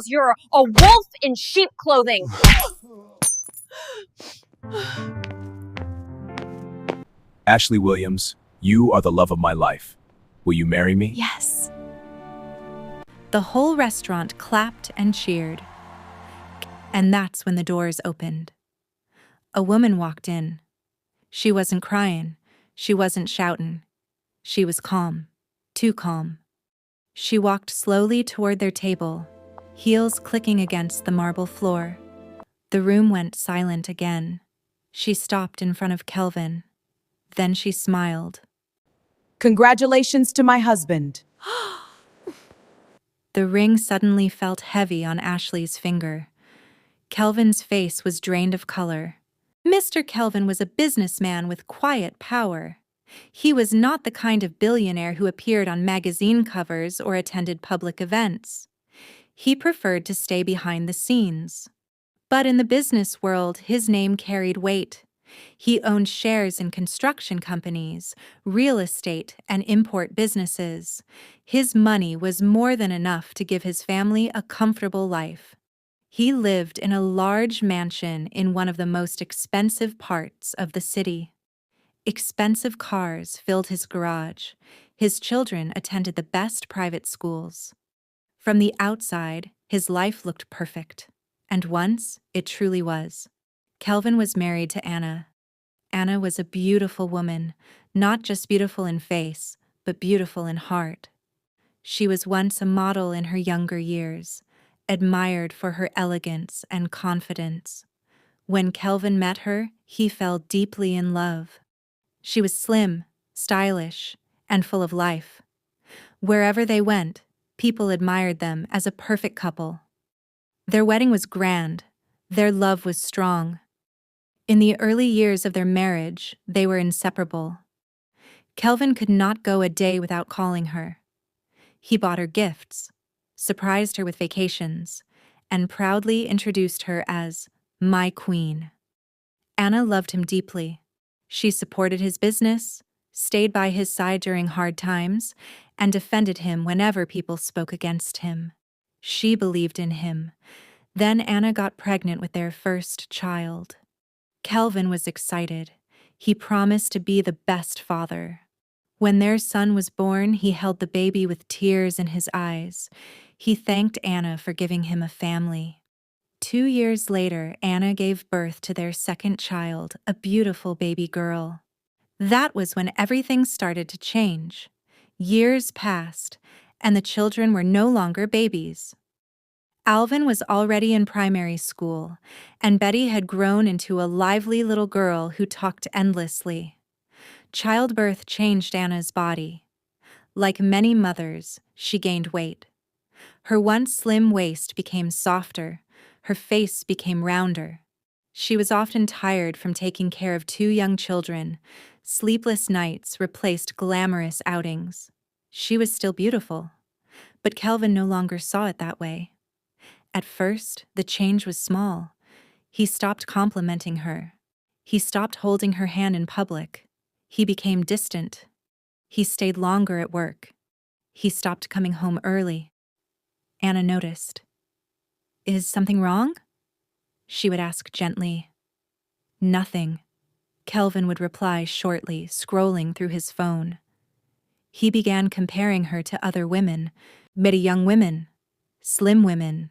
You're a wolf in sheep clothing. Ashley Williams, you are the love of my life. Will you marry me? Yes. The whole restaurant clapped and cheered. And that's when the doors opened. A woman walked in. She wasn't crying. She wasn't shouting. She was calm. Too calm. She walked slowly toward their table, heels clicking against the marble floor. The room went silent again. She stopped in front of Kelvin. Then she smiled. Congratulations to my husband. The ring suddenly felt heavy on Ashley's finger. Kelvin's face was drained of color. Mr. Kelvin was a businessman with quiet power. He was not the kind of billionaire who appeared on magazine covers or attended public events. He preferred to stay behind the scenes. But in the business world, his name carried weight. He owned shares in construction companies, real estate, and import businesses. His money was more than enough to give his family a comfortable life. He lived in a large mansion in one of the most expensive parts of the city. Expensive cars filled his garage. His children attended the best private schools. From the outside, his life looked perfect. And once, it truly was. Kelvin was married to Anna. Anna was a beautiful woman, not just beautiful in face, but beautiful in heart. She was once a model in her younger years, admired for her elegance and confidence. When Kelvin met her, he fell deeply in love. She was slim, stylish, and full of life. Wherever they went, people admired them as a perfect couple. Their wedding was grand. Their love was strong. In the early years of their marriage, they were inseparable. Kelvin could not go a day without calling her. He bought her gifts, surprised her with vacations, and proudly introduced her as my queen. Anna loved him deeply. She supported his business, stayed by his side during hard times, and defended him whenever people spoke against him. She believed in him. Then Anna got pregnant with their first child. Kelvin was excited. He promised to be the best father. When their son was born, he held the baby with tears in his eyes. He thanked Anna for giving him a family. 2 years later, Anna gave birth to their second child, a beautiful baby girl. That was when everything started to change. Years passed, and the children were no longer babies. Alvin was already in primary school, and Betty had grown into a lively little girl who talked endlessly. Childbirth changed Anna's body. Like many mothers, she gained weight. Her once slim waist became softer. Her face became rounder. She was often tired from taking care of 2 young children. Sleepless nights replaced glamorous outings. She was still beautiful, but Kelvin no longer saw it that way. At first, the change was small. He stopped complimenting her. He stopped holding her hand in public. He became distant. He stayed longer at work. He stopped coming home early. Anna noticed. "Is something wrong?" she would ask gently. "Nothing," Kelvin would reply shortly, scrolling through his phone. He began comparing her to other women, many young women, slim women,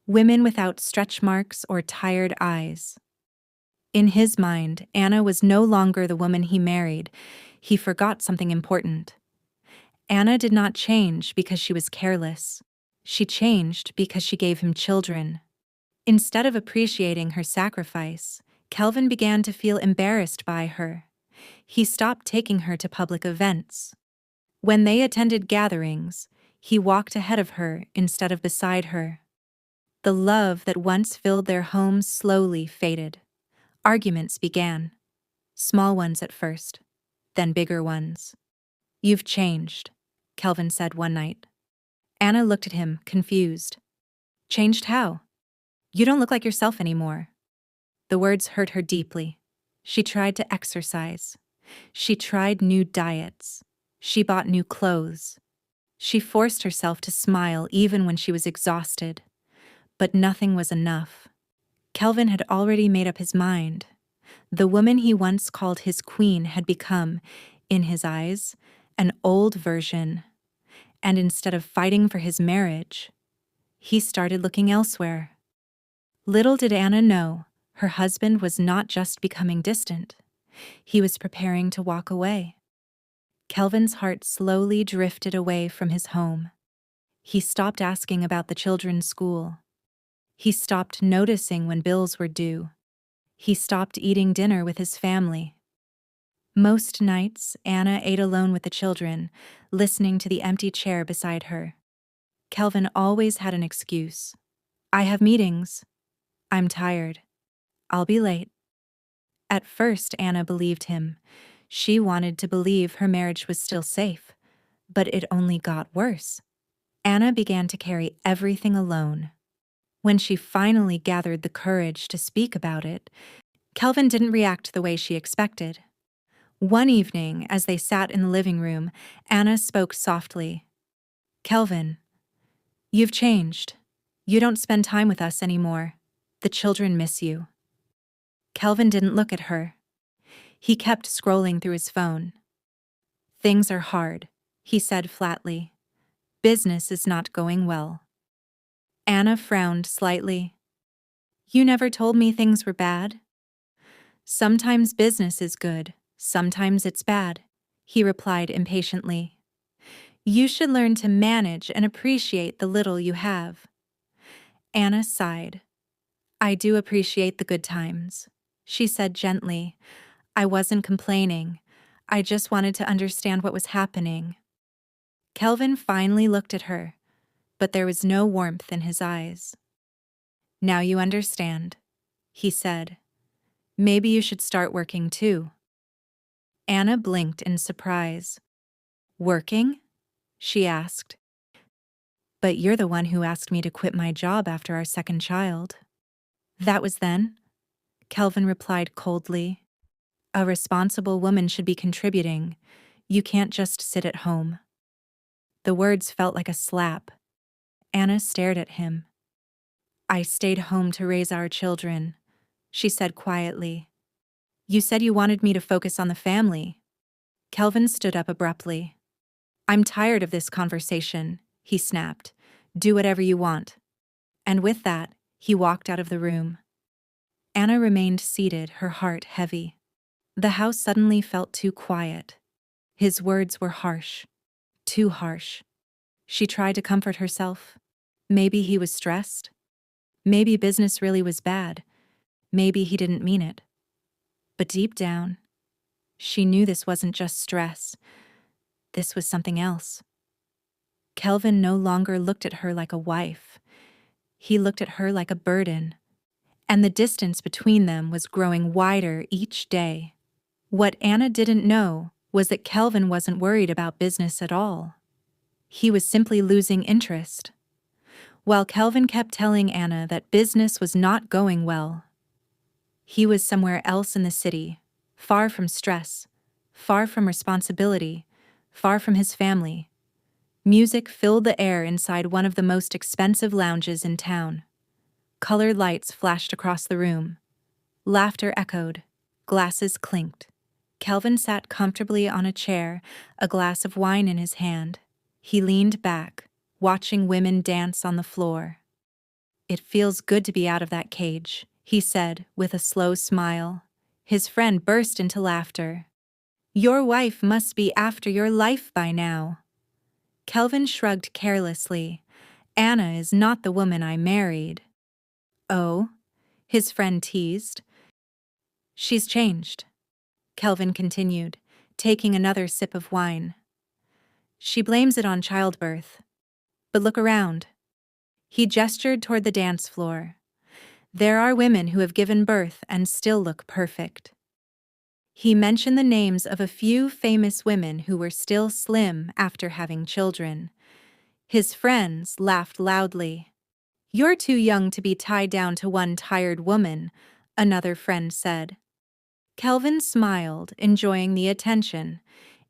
women without stretch marks or tired eyes. In his mind, Anna was no longer the woman he married. He forgot something important. Anna did not change because she was careless. She changed because she gave him children. Instead of appreciating her sacrifice, Kelvin began to feel embarrassed by her. He stopped taking her to public events. When they attended gatherings, he walked ahead of her instead of beside her. The love that once filled their homes slowly faded. Arguments began. Small ones at first, then bigger ones. "You've changed," Kelvin said one night. Anna looked at him, confused. "Changed how? You don't look like yourself anymore." The words hurt her deeply. She tried to exercise. She tried new diets. She bought new clothes. She forced herself to smile even when she was exhausted. But nothing was enough. Kelvin had already made up his mind. The woman he once called his queen had become, in his eyes, an old version. And instead of fighting for his marriage, he started looking elsewhere. Little did Anna know, her husband was not just becoming distant. He was preparing to walk away. Kelvin's heart slowly drifted away from his home. He stopped asking about the children's school. He stopped noticing when bills were due. He stopped eating dinner with his family. Most nights, Anna ate alone with the children, listening to the empty chair beside her. Kelvin always had an excuse. I have meetings. I'm tired. I'll be late. At first, Anna believed him. She wanted to believe her marriage was still safe, but it only got worse. Anna began to carry everything alone. When she finally gathered the courage to speak about it, Kelvin didn't react the way she expected. One evening, as they sat in the living room, Anna spoke softly. Kelvin, you've changed. You don't spend time with us anymore. The children miss you. Kelvin didn't look at her. He kept scrolling through his phone. Things are hard, he said flatly. Business is not going well. Anna frowned slightly. You never told me things were bad. Sometimes business is good, sometimes it's bad, he replied impatiently. You should learn to manage and appreciate the little you have. Anna sighed. I do appreciate the good times, she said gently. I wasn't complaining. I just wanted to understand what was happening. Kelvin finally looked at her, but there was no warmth in his eyes. Now you understand, he said. Maybe you should start working too. Anna blinked in surprise. Working? She asked. But you're the one who asked me to quit my job after our second child. That was then, Kelvin replied coldly. A responsible woman should be contributing. You can't just sit at home. The words felt like a slap. Anna stared at him. I stayed home to raise our children, she said quietly. You said you wanted me to focus on the family. Kelvin stood up abruptly. I'm tired of this conversation, he snapped. Do whatever you want. And with that, he walked out of the room. Anna remained seated, her heart heavy. The house suddenly felt too quiet. His words were harsh. Too harsh. She tried to comfort herself. Maybe he was stressed. Maybe business really was bad. Maybe he didn't mean it. But deep down, she knew this wasn't just stress. This was something else. Kelvin no longer looked at her like a wife. He looked at her like a burden. And the distance between them was growing wider each day. What Anna didn't know was that Kelvin wasn't worried about business at all. He was simply losing interest. While Kelvin kept telling Anna that business was not going well, he was somewhere else in the city, far from stress, far from responsibility, far from his family. Music filled the air inside one of the most expensive lounges in town. Colored lights flashed across the room. Laughter echoed. Glasses clinked. Kelvin sat comfortably on a chair, a glass of wine in his hand. He leaned back, watching women dance on the floor. It feels good to be out of that cage, he said with a slow smile. His friend burst into laughter. Your wife must be after your life by now. Kelvin shrugged carelessly. Anna is not the woman I married. Oh, his friend teased. She's changed, Kelvin continued, taking another sip of wine. She blames it on childbirth. But look around. He gestured toward the dance floor. There are women who have given birth and still look perfect. He mentioned the names of a few famous women who were still slim after having children. His friends laughed loudly. You're too young to be tied down to one tired woman, another friend said. Kelvin smiled, enjoying the attention.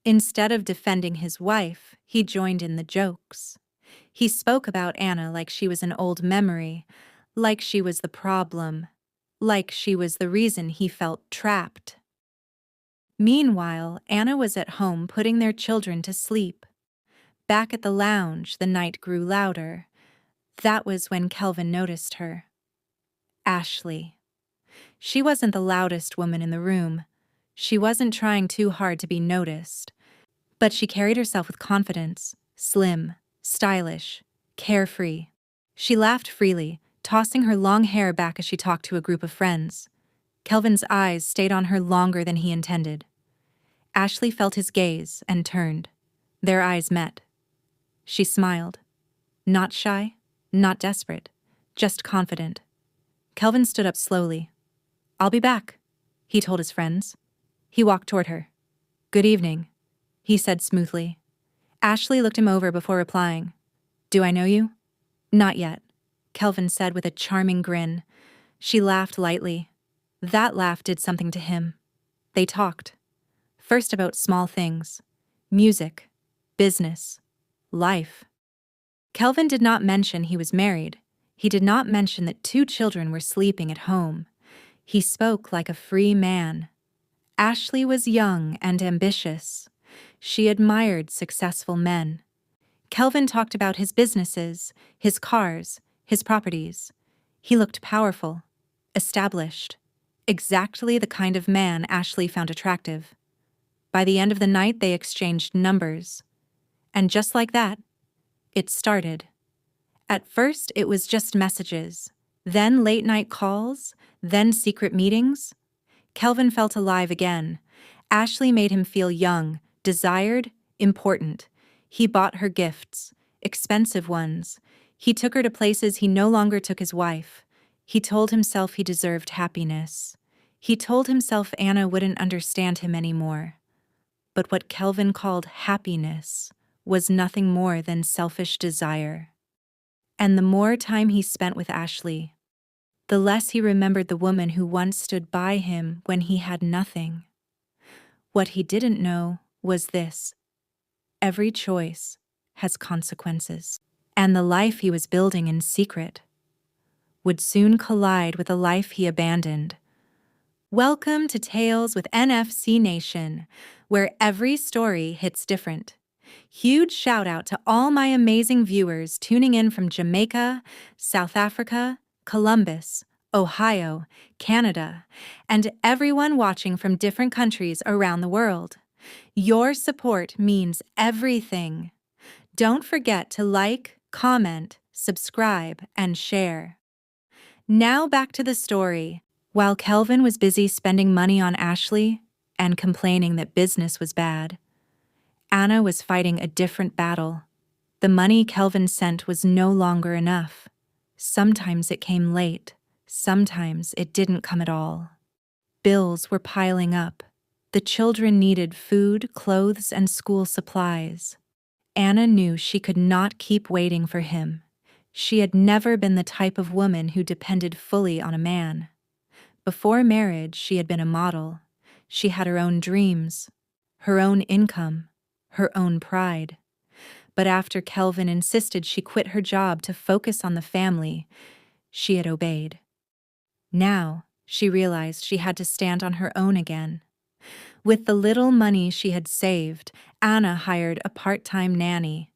Instead of defending his wife, he joined in the jokes. He spoke about Anna like she was an old memory, like she was the problem, like she was the reason he felt trapped. Meanwhile, Anna was at home putting their children to sleep. Back at the lounge, the night grew louder. That was when Kelvin noticed her. Ashley. She wasn't the loudest woman in the room. She wasn't trying too hard to be noticed. But she carried herself with confidence, slim, stylish, carefree. She laughed freely, tossing her long hair back as she talked to a group of friends. Kelvin's eyes stayed on her longer than he intended. Ashley felt his gaze and turned. Their eyes met. She smiled. Not shy, not desperate, just confident. Kelvin stood up slowly. "I'll be back," he told his friends. He walked toward her. "Good evening," he said smoothly. Ashley looked him over before replying. "Do I know you?" "Not yet," Kelvin said with a charming grin. She laughed lightly. That laugh did something to him. They talked. First about small things. Music. Business. Life. Kelvin did not mention he was married. He did not mention that 2 children were sleeping at home. He spoke like a free man. Ashley was young and ambitious. She admired successful men. Kelvin talked about his businesses, his cars, his properties. He looked powerful, established, exactly the kind of man Ashley found attractive. By the end of the night, they exchanged numbers. And just like that, it started. At first, it was just messages, then late-night calls, then secret meetings. Kelvin felt alive again. Ashley made him feel young, desired, important. He bought her gifts, expensive ones. He took her to places he no longer took his wife. He told himself he deserved happiness. He told himself Anna wouldn't understand him anymore. But what Kelvin called happiness was nothing more than selfish desire. And the more time he spent with Ashley, the less he remembered the woman who once stood by him when he had nothing. What he didn't know was this: every choice has consequences. And the life he was building in secret would soon collide with the life he abandoned. Welcome to Tales with NFC Nation, where every story hits different. Huge shout out to all my amazing viewers tuning in from Jamaica, South Africa, Columbus, Ohio, Canada, and everyone watching from different countries around the world. Your support means everything. Don't forget to like, comment, subscribe, and share. Now back to the story. While Kelvin was busy spending money on Ashley and complaining that business was bad, Anna was fighting a different battle. The money Kelvin sent was no longer enough. Sometimes it came late. Sometimes it didn't come at all. Bills were piling up. The children needed food, clothes, and school supplies. Anna knew she could not keep waiting for him. She had never been the type of woman who depended fully on a man. Before marriage, she had been a model. She had her own dreams, her own income, her own pride. But after Kelvin insisted she quit her job to focus on the family, she had obeyed. Now, she realized she had to stand on her own again. With the little money she had saved, Anna hired a part-time nanny.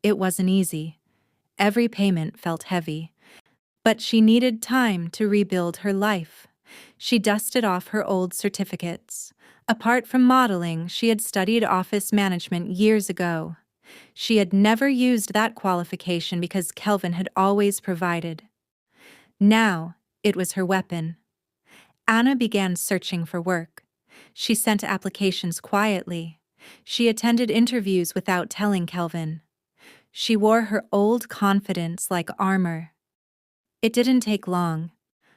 It wasn't easy. Every payment felt heavy. But she needed time to rebuild her life. She dusted off her old certificates. Apart from modeling, she had studied office management years ago. She had never used that qualification because Kelvin had always provided. Now, it was her weapon. Anna began searching for work. She sent applications quietly. She attended interviews without telling Kelvin. She wore her old confidence like armor. It didn't take long.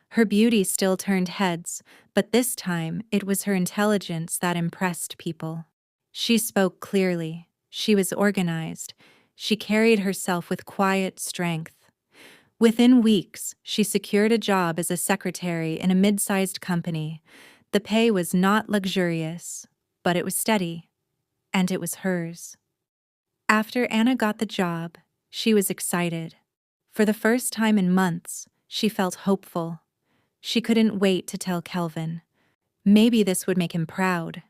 Her beauty still turned heads, but this time it was her intelligence that impressed people. She spoke clearly. She was organized. She carried herself with quiet strength. Within weeks, she secured a job as a secretary in a mid-sized company. The pay was not luxurious, but it was steady, and it was hers. After Anna got the job, she was excited. For the first time in months, She felt hopeful. She couldn't wait to tell Kelvin. Maybe this would make him proud.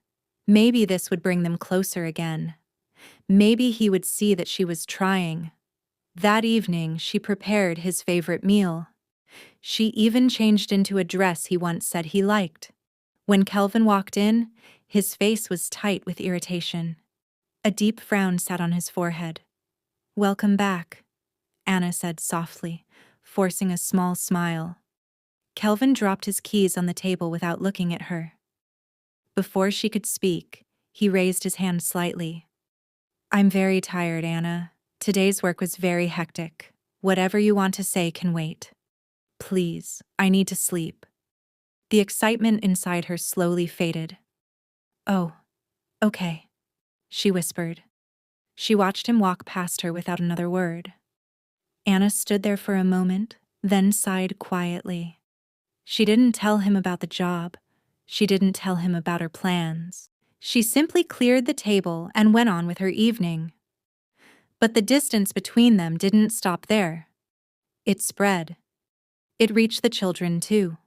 Maybe this would bring them closer again. Maybe he would see that she was trying. That evening, she prepared his favorite meal. She even changed into a dress he once said he liked. When Kelvin walked in, his face was tight with irritation. A deep frown sat on his forehead. "Welcome back," Anna said softly, forcing a small smile. Kelvin dropped his keys on the table without looking at her. Before she could speak, he raised his hand slightly. "I'm very tired, Anna. Today's work was very hectic. Whatever you want to say can wait. Please, I need to sleep." The excitement inside her slowly faded. "Oh, okay," she whispered. She watched him walk past her without another word. Anna stood there for a moment, then sighed quietly. She didn't tell him about the job. She didn't tell him about her plans. She simply cleared the table and went on with her evening. But the distance between them didn't stop there. It spread. It reached the children too.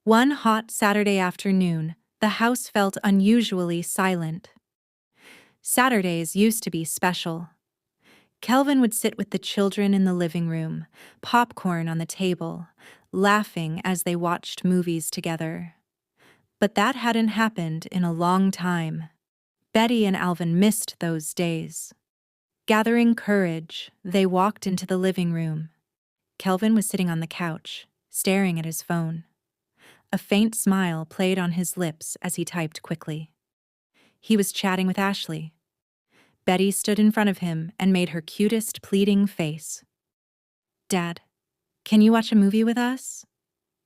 One hot Saturday afternoon, the house felt unusually silent. Saturdays used to be special. Kelvin would sit with the children in the living room, popcorn on the table, laughing as they watched movies together. But that hadn't happened in a long time. Betty and Alvin missed those days. Gathering courage, they walked into the living room. Kelvin was sitting on the couch, staring at his phone. A faint smile played on his lips as he typed quickly. He was chatting with Ashley. Betty stood in front of him and made her cutest pleading face. "Dad, can you watch a movie with us?"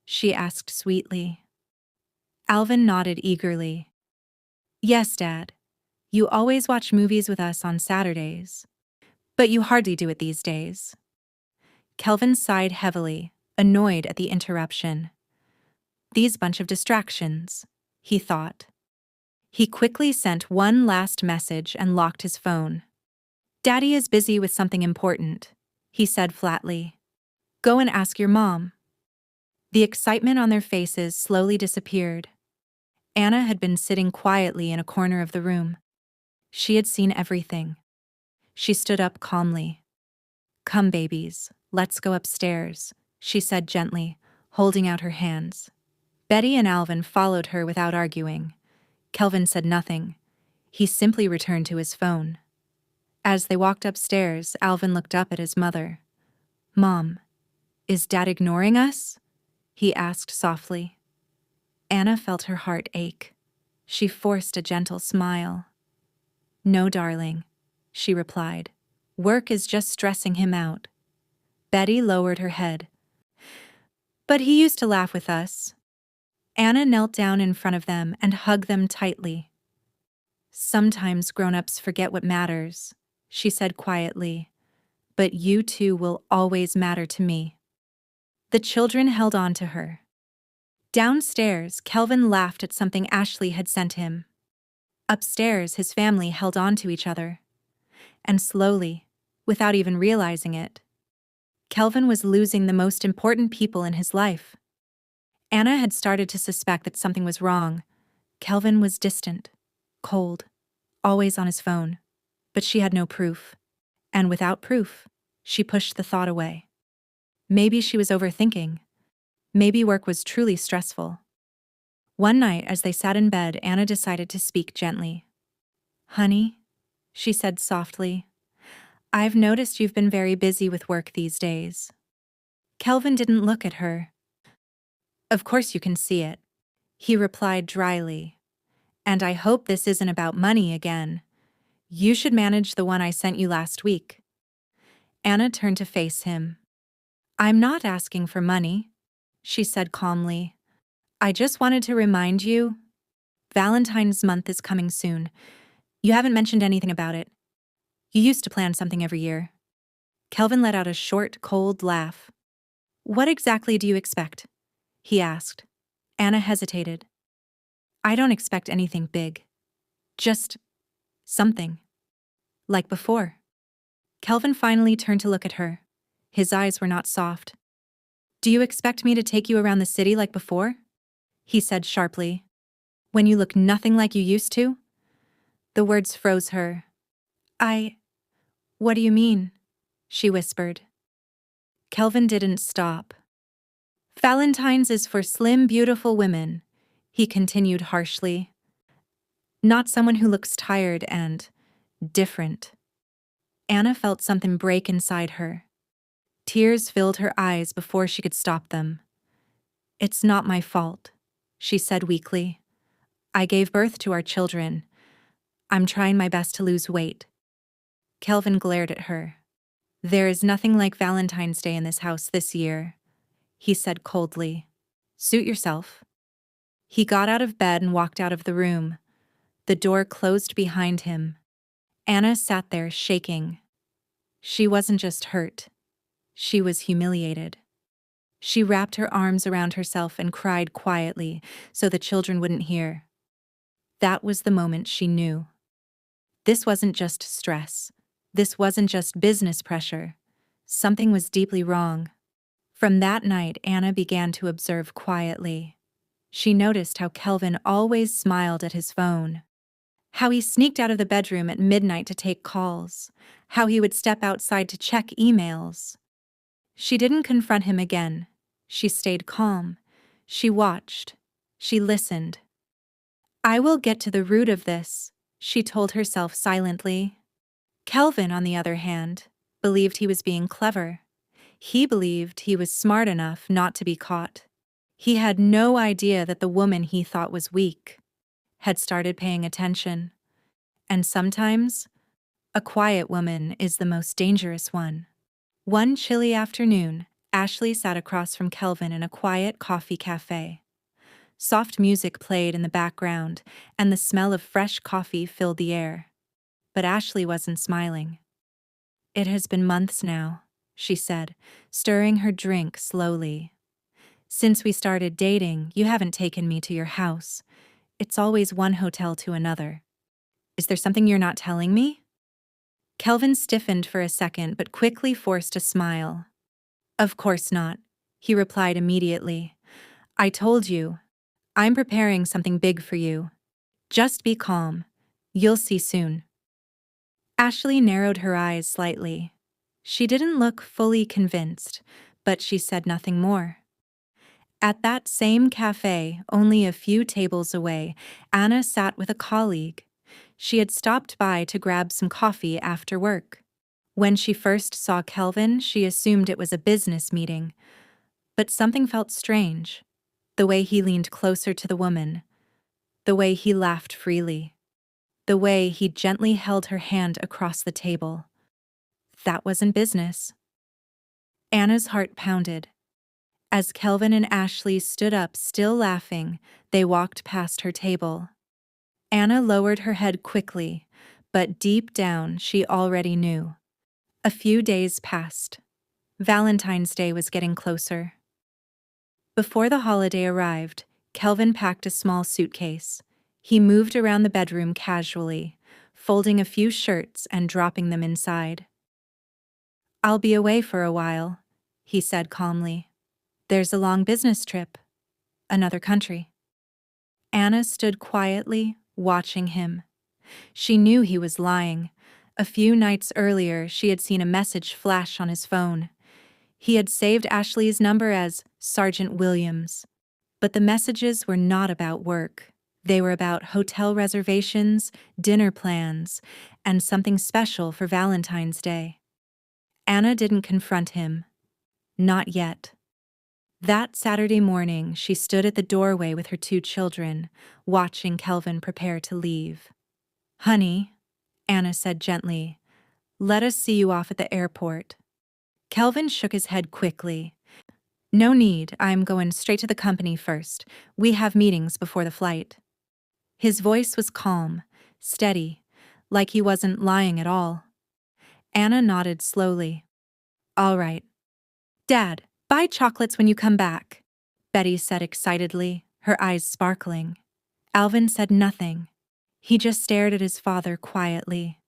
she asked sweetly. Alvin nodded eagerly. "Yes, Dad. You always watch movies with us on Saturdays. But you hardly do it these days." Kelvin sighed heavily, annoyed at the interruption. These bunch of distractions, he thought. He quickly sent one last message and locked his phone. "Daddy is busy with something important," he said flatly. "Go and ask your mom." The excitement on their faces slowly disappeared. Anna had been sitting quietly in a corner of the room. She had seen everything. She stood up calmly. "Come, babies, let's go upstairs," she said gently, holding out her hands. Betty and Alvin followed her without arguing. Kelvin said nothing. He simply returned to his phone. As they walked upstairs, Alvin looked up at his mother. "Mom, is Dad ignoring us?" he asked softly. Anna felt her heart ache. She forced a gentle smile. "No, darling," she replied. "Work is just stressing him out." Betty lowered her head. "But he used to laugh with us." Anna knelt down in front of them and hugged them tightly. "Sometimes grown-ups forget what matters," she said quietly. "But you two will always matter to me." The children held on to her. Downstairs, Kelvin laughed at something Ashley had sent him. Upstairs, his family held on to each other. And slowly, without even realizing it, Kelvin was losing the most important people in his life. Anna had started to suspect that something was wrong. Kelvin was distant, cold, always on his phone. But she had no proof. And without proof, she pushed the thought away. Maybe she was overthinking. Maybe work was truly stressful. One night, as they sat in bed, Anna decided to speak gently. "Honey," she said softly, "I've noticed you've been very busy with work these days." Kelvin didn't look at her. "Of course you can see it," he replied dryly. "And I hope this isn't about money again. You should manage the one I sent you last week." Anna turned to face him. "I'm not asking for money," she said calmly. "I just wanted to remind you, Valentine's month is coming soon. You haven't mentioned anything about it. You used to plan something every year." Kelvin let out a short, cold laugh. "What exactly do you expect?" he asked. Anna hesitated. "I don't expect anything big. Just something. Like before." Kelvin finally turned to look at her. His eyes were not soft. Do you expect me to take you around the city like before? He said sharply. When you look nothing like you used to? The words froze her. What do you mean? She whispered. Kelvin didn't stop. Valentine's is for slim, beautiful women, he continued harshly. Not someone who looks tired and different. Anna felt something break inside her. Tears filled her eyes before she could stop them. It's not my fault, she said weakly. I gave birth to our children. I'm trying my best to lose weight. Kelvin glared at her. There is nothing like Valentine's Day in this house this year, he said coldly. Suit yourself. He got out of bed and walked out of the room. The door closed behind him. Anna sat there shaking. She wasn't just hurt. She was humiliated. She wrapped her arms around herself and cried quietly so the children wouldn't hear. That was the moment she knew. This wasn't just stress. This wasn't just business pressure. Something was deeply wrong. From that night, Anna began to observe quietly. She noticed how Kelvin always smiled at his phone, how he sneaked out of the bedroom at midnight to take calls, how he would step outside to check emails. She didn't confront him again. She stayed calm. She watched. She listened. I will get to the root of this, she told herself silently. Kelvin, on the other hand, believed he was being clever. He believed he was smart enough not to be caught. He had no idea that the woman he thought was weak had started paying attention. And sometimes, a quiet woman is the most dangerous one. One chilly afternoon, Ashley sat across from Kelvin in a quiet coffee cafe. Soft music played in the background, and the smell of fresh coffee filled the air. But Ashley wasn't smiling. It has been months now, she said, stirring her drink slowly. Since we started dating, you haven't taken me to your house. It's always one hotel to another. Is there something you're not telling me? Kelvin stiffened for a second but quickly forced a smile. Of course not, he replied immediately. I told you. I'm preparing something big for you. Just be calm. You'll see soon. Ashley narrowed her eyes slightly. She didn't look fully convinced, but she said nothing more. At that same cafe, only a few tables away, Anna sat with a colleague. She had stopped by to grab some coffee after work. When she first saw Kelvin, she assumed it was a business meeting. But something felt strange. The way he leaned closer to the woman. The way he laughed freely. The way he gently held her hand across the table. That wasn't business. Anna's heart pounded. As Kelvin and Ashley stood up, still laughing, they walked past her table. Anna lowered her head quickly, but deep down she already knew. A few days passed. Valentine's Day was getting closer. Before the holiday arrived, Kelvin packed a small suitcase. He moved around the bedroom casually, folding a few shirts and dropping them inside. I'll be away for a while, he said calmly. There's a long business trip. Another country. Anna stood quietly, watching him. She knew he was lying. A few nights earlier, she had seen a message flash on his phone. He had saved Ashley's number as Sergeant Williams. But the messages were not about work. They were about hotel reservations, dinner plans, and something special for Valentine's Day. Anna didn't confront him. Not yet. That Saturday morning, she stood at the doorway with her 2 children, watching Kelvin prepare to leave. Honey, Anna said gently, let us see you off at the airport. Kelvin shook his head quickly. No need, I'm going straight to the company first. We have meetings before the flight. His voice was calm, steady, like he wasn't lying at all. Anna nodded slowly. All right. Dad, buy chocolates when you come back, Betty said excitedly, her eyes sparkling. Alvin said nothing. He just stared at his father quietly.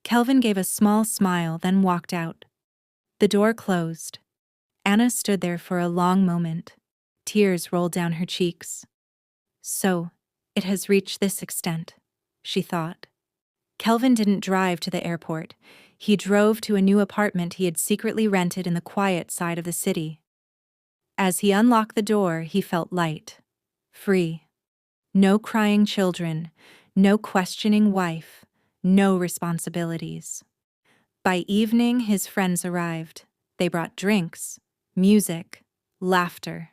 Kelvin gave a small smile, then walked out. The door closed. Anna stood there for a long moment. Tears rolled down her cheeks. So, it has reached this extent, she thought. Kelvin didn't drive to the airport. He drove to a new apartment he had secretly rented in the quiet side of the city. As he unlocked the door, he felt light, free. No crying children, no questioning wife, no responsibilities. By evening, his friends arrived. They brought drinks, music, laughter.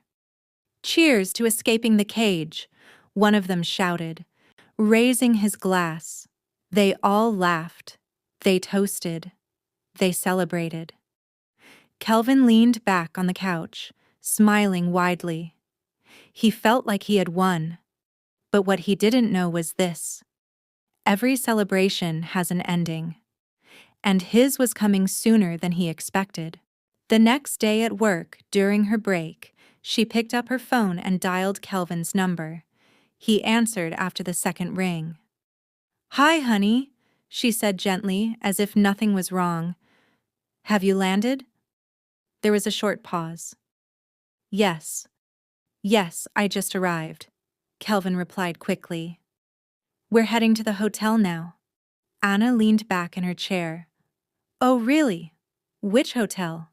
"Cheers to escaping the cage," one of them shouted, raising his glass. They all laughed. They toasted. They celebrated. Kelvin leaned back on the couch, smiling widely. He felt like he had won. But what he didn't know was this: every celebration has an ending. And his was coming sooner than he expected. The next day at work, during her break, she picked up her phone and dialed Kelvin's number. He answered after the second ring. "Hi, honey," she said gently, as if nothing was wrong. "Have you landed?" There was a short pause. Yes, I just arrived," Kelvin replied quickly. "We're heading to the hotel now." Anna leaned back in her chair. "Oh, really? Which hotel?"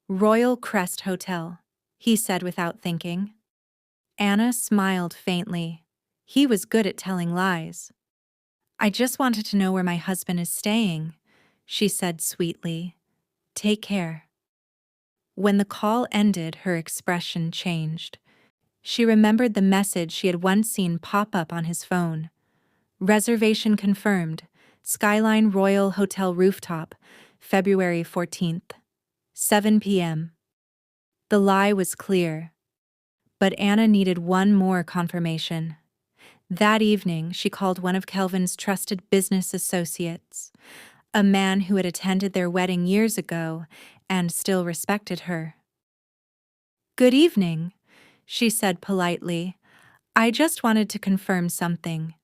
"Royal Crest Hotel," he said without thinking. Anna smiled faintly. He was good at telling lies. "I just wanted to know where my husband is staying," she said sweetly. "Take care." When the call ended, her expression changed. She remembered the message she had once seen pop up on his phone. "Reservation confirmed. Skyline Royal Hotel Rooftop, February 14th, 7 p.m. The lie was clear. But Anna needed one more confirmation. That evening, she called one of Kelvin's trusted business associates, a man who had attended their wedding years ago and still respected her. "Good evening," she said politely. "I just wanted to confirm something.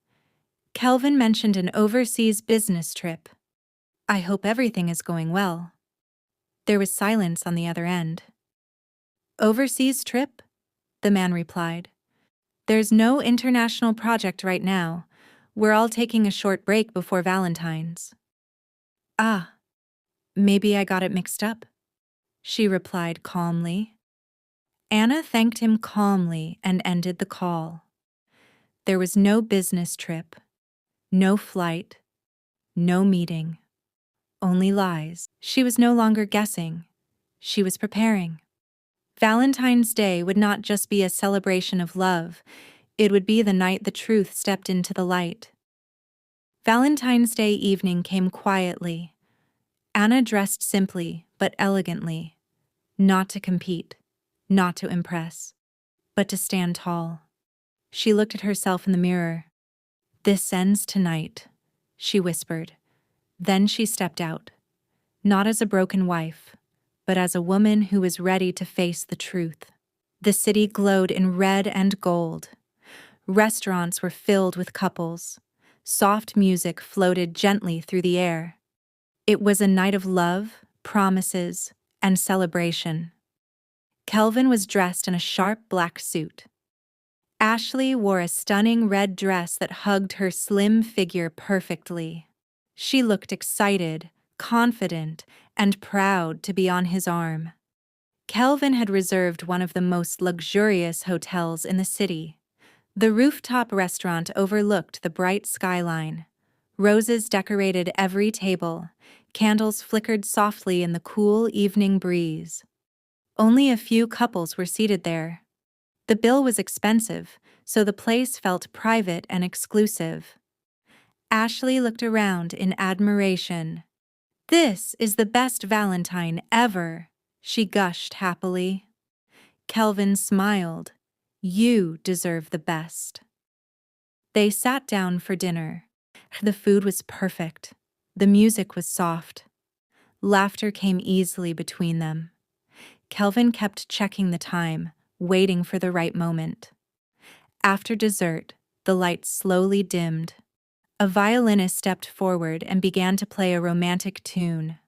Kelvin mentioned an overseas business trip. I hope everything is going well." There was silence on the other end. "Overseas trip?" the man replied. "There's no international project right now. We're all taking a short break before Valentine's." "Ah, maybe I got it mixed up," she replied calmly. Anna thanked him calmly and ended the call. There was no business trip, no flight, no meeting, only lies. She was no longer guessing. She was preparing. Valentine's Day would not just be a celebration of love, it would be the night the truth stepped into the light. Valentine's Day evening came quietly. Anna dressed simply but elegantly, not to compete, not to impress, but to stand tall. She looked at herself in the mirror. "This ends tonight," she whispered. Then she stepped out, not as a broken wife, but as a woman who was ready to face the truth. The city glowed in red and gold. Restaurants were filled with couples. Soft music floated gently through the air. It was a night of love, promises, and celebration. Kelvin was dressed in a sharp black suit. Ashley wore a stunning red dress that hugged her slim figure perfectly. She looked excited, confident, and proud to be on his arm. Kelvin had reserved one of the most luxurious hotels in the city. The rooftop restaurant overlooked the bright skyline. Roses decorated every table. Candles flickered softly in the cool evening breeze. Only a few couples were seated there. The bill was expensive, so the place felt private and exclusive. Ashley looked around in admiration. "This is the best Valentine ever," she gushed happily. Kelvin smiled. "You deserve the best." They sat down for dinner. The food was perfect. The music was soft. Laughter came easily between them. Kelvin kept checking the time, waiting for the right moment. After dessert, the lights slowly dimmed. A violinist stepped forward and began to play a romantic tune.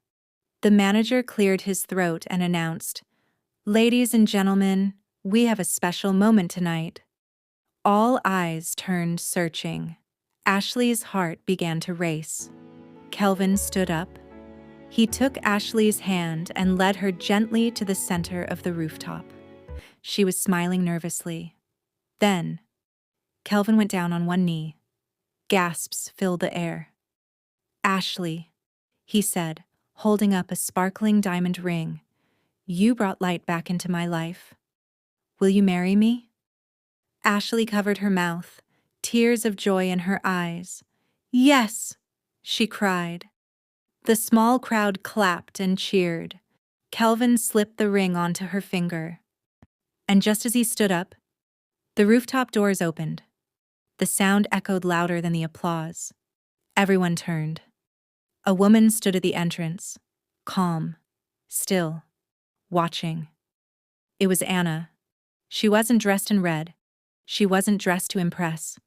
The manager cleared his throat and announced, Ladies and gentlemen, we have a special moment tonight. All eyes turned searching. Ashley's heart began to race. Kelvin stood up. He took Ashley's hand and led her gently to the center of the rooftop. She was smiling nervously. Then, Kelvin went down on one knee. Gasps filled the air. "Ashley," he said, holding up a sparkling diamond ring, "you brought light back into my life. Will you marry me?" Ashley covered her mouth, tears of joy in her eyes. "Yes!" she cried. The small crowd clapped and cheered. Kelvin slipped the ring onto her finger. And just as he stood up, the rooftop doors opened. The sound echoed louder than the applause. Everyone turned. A woman stood at the entrance, calm, still, watching. It was Anna. She wasn't dressed in red. She wasn't dressed to impress.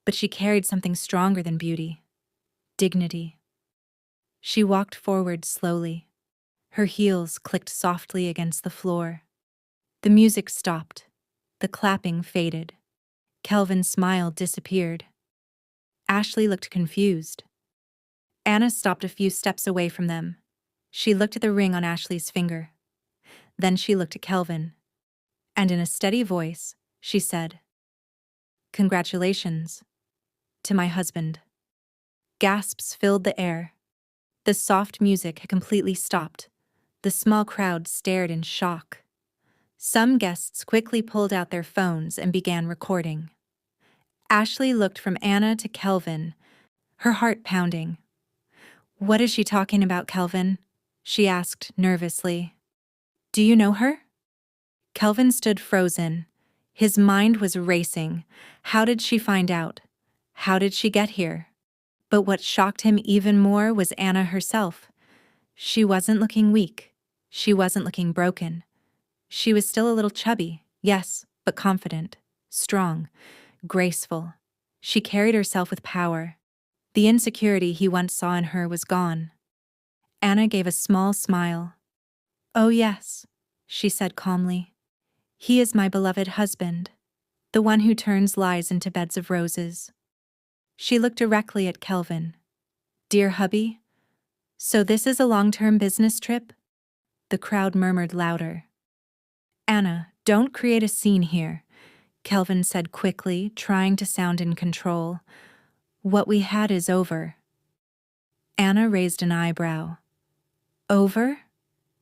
But she carried something stronger than beauty: dignity. She walked forward slowly. Her heels clicked softly against the floor. The music stopped. The clapping faded. Kelvin's smile disappeared. Ashley looked confused. Anna stopped a few steps away from them. She looked at the ring on Ashley's finger. Then she looked at Kelvin. And in a steady voice, she said, "Congratulations to my husband." Gasps filled the air. The soft music had completely stopped. The small crowd stared in shock. Some guests quickly pulled out their phones and began recording. Ashley looked from Anna to Kelvin, her heart pounding. "What is she talking about, Kelvin?" she asked nervously. "Do you know her?" Kelvin stood frozen. His mind was racing. How did she find out? How did she get here? But what shocked him even more was Anna herself. She wasn't looking weak. She wasn't looking broken. She was still a little chubby, yes, but confident, strong, graceful. She carried herself with power. The insecurity he once saw in her was gone. Anna gave a small smile. "Oh yes," she said calmly. "He is my beloved husband, the one who turns lies into beds of roses." She looked directly at Kelvin. "Dear hubby, so this is a long-term business trip?" The crowd murmured louder. "Anna, don't create a scene here," Kelvin said quickly, trying to sound in control. "What we had is over." Anna raised an eyebrow. "Over?"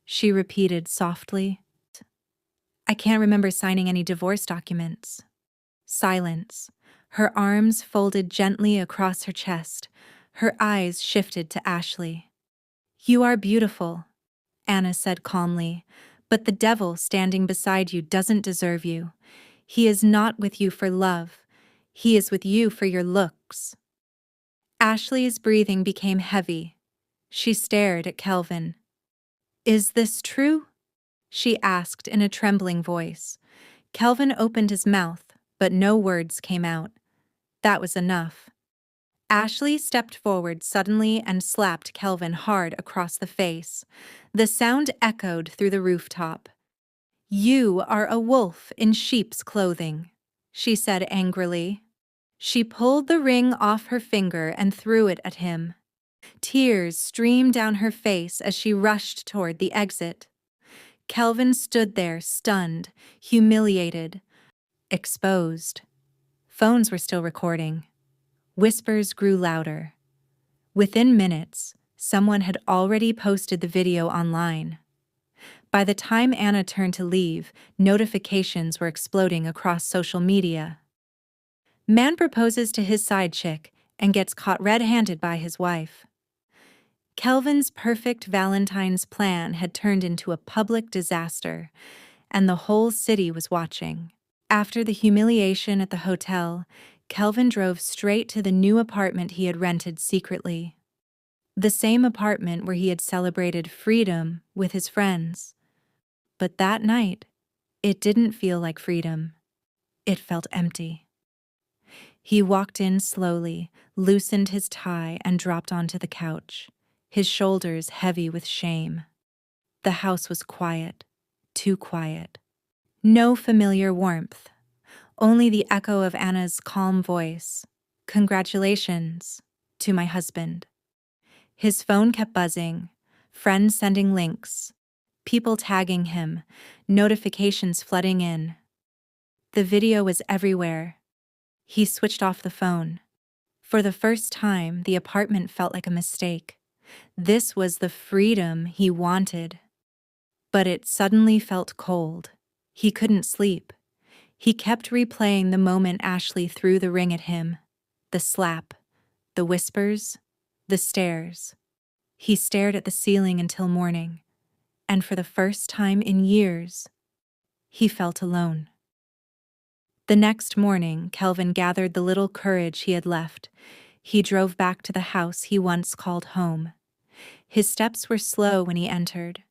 she repeated softly. "I can't remember signing any divorce documents." Silence. Her arms folded gently across her chest. Her eyes shifted to Ashley. "You are beautiful," Anna said calmly, "but the devil standing beside you doesn't deserve you. He is not with you for love. He is with you for your looks." Ashley's breathing became heavy. She stared at Kelvin. "Is this true?" she asked in a trembling voice. Kelvin opened his mouth, but no words came out. That was enough. Ashley stepped forward suddenly and slapped Kelvin hard across the face. The sound echoed through the rooftop. "You are a wolf in sheep's clothing," she said angrily. She pulled the ring off her finger and threw it at him. Tears streamed down her face as she rushed toward the exit. Kelvin stood there, stunned, humiliated, exposed. Phones were still recording. Whispers grew louder. Within minutes, someone had already posted the video online. By the time Anna turned to leave, notifications were exploding across social media. Man proposes to his side chick and gets caught red-handed by his wife. Kelvin's perfect Valentine's plan had turned into a public disaster, and the whole city was watching. After the humiliation at the hotel, Kelvin drove straight to the new apartment he had rented secretly. The same apartment where he had celebrated freedom with his friends. But that night, it didn't feel like freedom. It felt empty. He walked in slowly, loosened his tie, and dropped onto the couch, his shoulders heavy with shame. The house was quiet, too quiet. No familiar warmth, only the echo of Anna's calm voice. Congratulations to my husband. His phone kept buzzing, friends sending links, people tagging him, notifications flooding in. The video was everywhere. He switched off the phone. For the first time, the apartment felt like a mistake. This was the freedom he wanted. But it suddenly felt cold. He couldn't sleep. He kept replaying the moment Ashley threw the ring at him. The slap, the whispers, the stares. He stared at the ceiling until morning, and for the first time in years, he felt alone. The next morning, Kelvin gathered the little courage he had left. He drove back to the house he once called home. His steps were slow when he entered.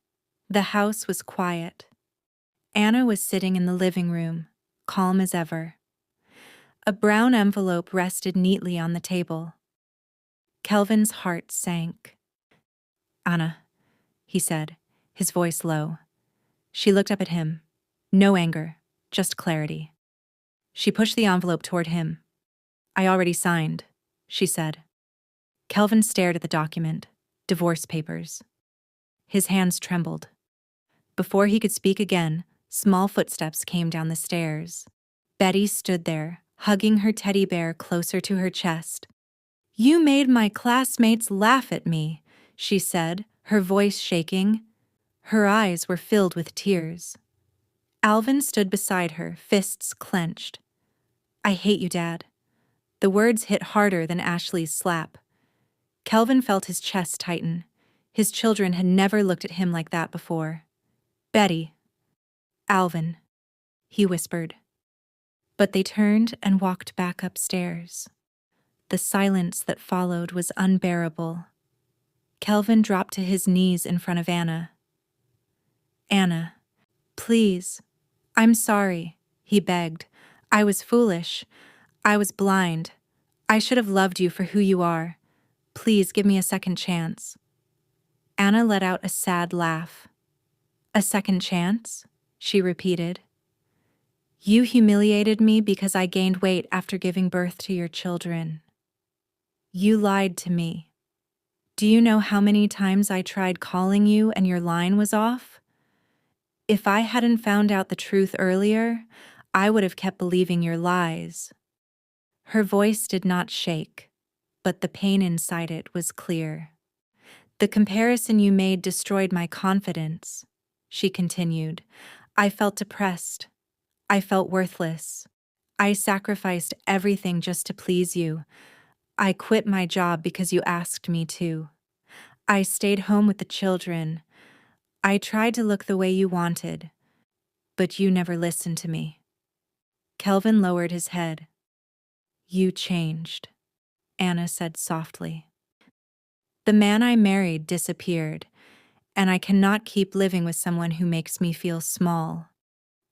The house was quiet. Anna was sitting in the living room, calm as ever. A brown envelope rested neatly on the table. Kelvin's heart sank. "Anna," he said, his voice low. She looked up at him. No anger, just clarity. She pushed the envelope toward him. "I already signed," she said. Kelvin stared at the document. Divorce papers. His hands trembled. Before he could speak again, small footsteps came down the stairs. Betty stood there, hugging her teddy bear closer to her chest. "You made my classmates laugh at me," she said, her voice shaking. Her eyes were filled with tears. Alvin stood beside her, fists clenched. "I hate you, Dad." The words hit harder than Ashley's slap. Kelvin felt his chest tighten. His children had never looked at him like that before. "Betty." "Alvin," he whispered. But they turned and walked back upstairs. The silence that followed was unbearable. Kelvin dropped to his knees in front of Anna. "Anna, please. I'm sorry," he begged. "I was foolish. I was blind. I should have loved you for who you are. Please give me a second chance." Anna let out a sad laugh. "A second chance?" she repeated. "You humiliated me because I gained weight after giving birth to your children. You lied to me. Do you know how many times I tried calling you and your line was off? If I hadn't found out the truth earlier, I would have kept believing your lies." Her voice did not shake, but the pain inside it was clear. "The comparison you made destroyed my confidence," she continued. "I felt depressed. I felt worthless. I sacrificed everything just to please you. I quit my job because you asked me to. I stayed home with the children. I tried to look the way you wanted, but you never listened to me." Kelvin lowered his head. "You changed," Anna said softly. "The man I married disappeared, and I cannot keep living with someone who makes me feel small."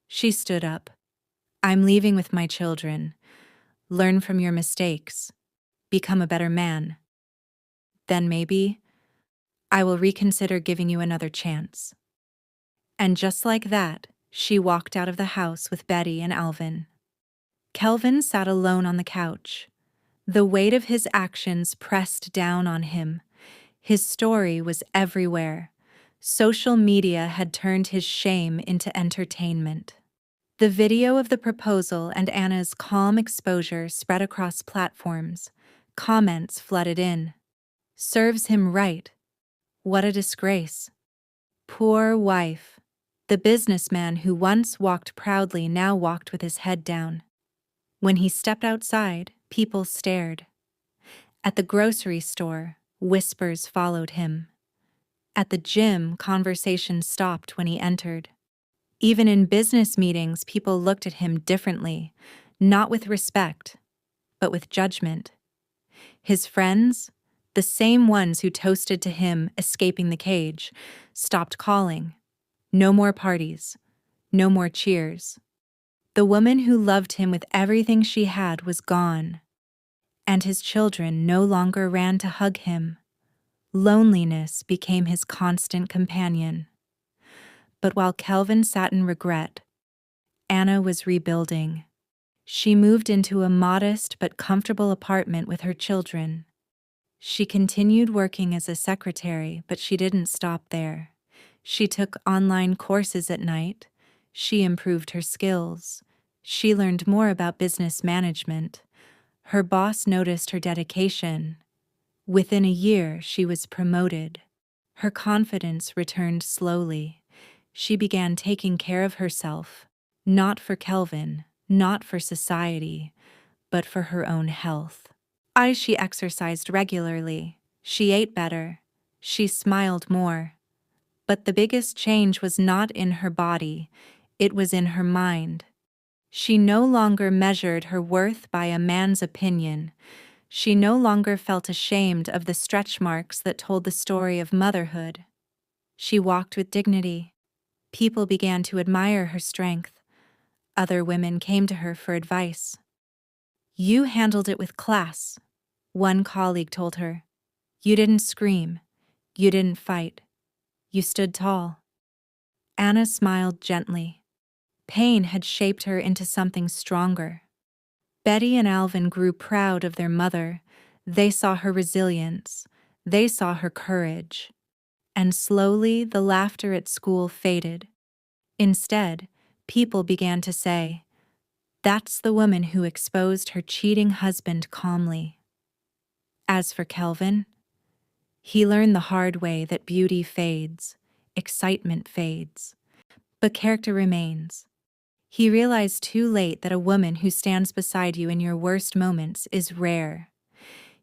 She stood up. "I'm leaving with my children. Learn from your mistakes. Become a better man. Then maybe I will reconsider giving you another chance." And just like that, she walked out of the house with Betty and Alvin. Kelvin sat alone on the couch. The weight of his actions pressed down on him. His story was everywhere. Social media had turned his shame into entertainment. The video of the proposal and Anna's calm exposure spread across platforms. Comments flooded in. "Serves him right. What a disgrace. Poor wife." The businessman who once walked proudly now walked with his head down. When he stepped outside, people stared. At the grocery store, whispers followed him. At the gym, conversation stopped when he entered. Even in business meetings, people looked at him differently, not with respect, but with judgment. His friends, the same ones who toasted to him escaping the cage, stopped calling. No more parties, no more cheers. The woman who loved him with everything she had was gone, and his children no longer ran to hug him. Loneliness became his constant companion. But while Kelvin sat in regret, Anna was rebuilding. She moved into a modest but comfortable apartment with her children. She continued working as a secretary, but she didn't stop there. She took online courses at night. She improved her skills. She learned more about business management. Her boss noticed her dedication. Within a year, she was promoted. Her confidence returned slowly. She began taking care of herself, not for Kelvin, not for society, but for her own health. She exercised regularly. She ate better. She smiled more. But the biggest change was not in her body, it was in her mind. She no longer measured her worth by a man's opinion. She no longer felt ashamed of the stretch marks that told the story of motherhood. She walked with dignity. People began to admire her strength. Other women came to her for advice. "You handled it with class," one colleague told her. "You didn't scream. You didn't fight. You stood tall." Anna smiled gently. Pain had shaped her into something stronger. Betty and Alvin grew proud of their mother. They saw her resilience. They saw her courage. And slowly the laughter at school faded. Instead, people began to say, "That's the woman who exposed her cheating husband calmly." As for Kelvin, he learned the hard way that beauty fades, excitement fades, but character remains. He realized too late that a woman who stands beside you in your worst moments is rare.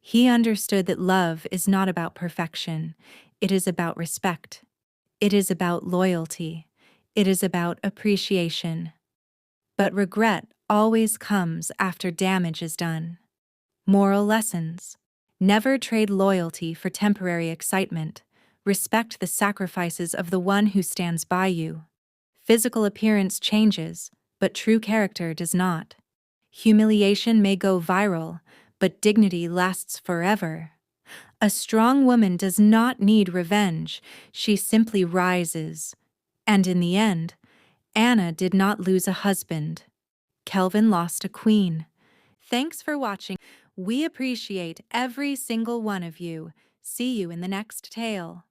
He understood that love is not about perfection. It is about respect. It is about loyalty. It is about appreciation. But regret always comes after damage is done. Moral lessons. Never trade loyalty for temporary excitement. Respect the sacrifices of the one who stands by you. Physical appearance changes, but true character does not. Humiliation may go viral, but dignity lasts forever. A strong woman does not need revenge, she simply rises. And in the end, Anna did not lose a husband. Kelvin lost a queen. Thanks for watching. We appreciate every single one of you. See you in the next tale.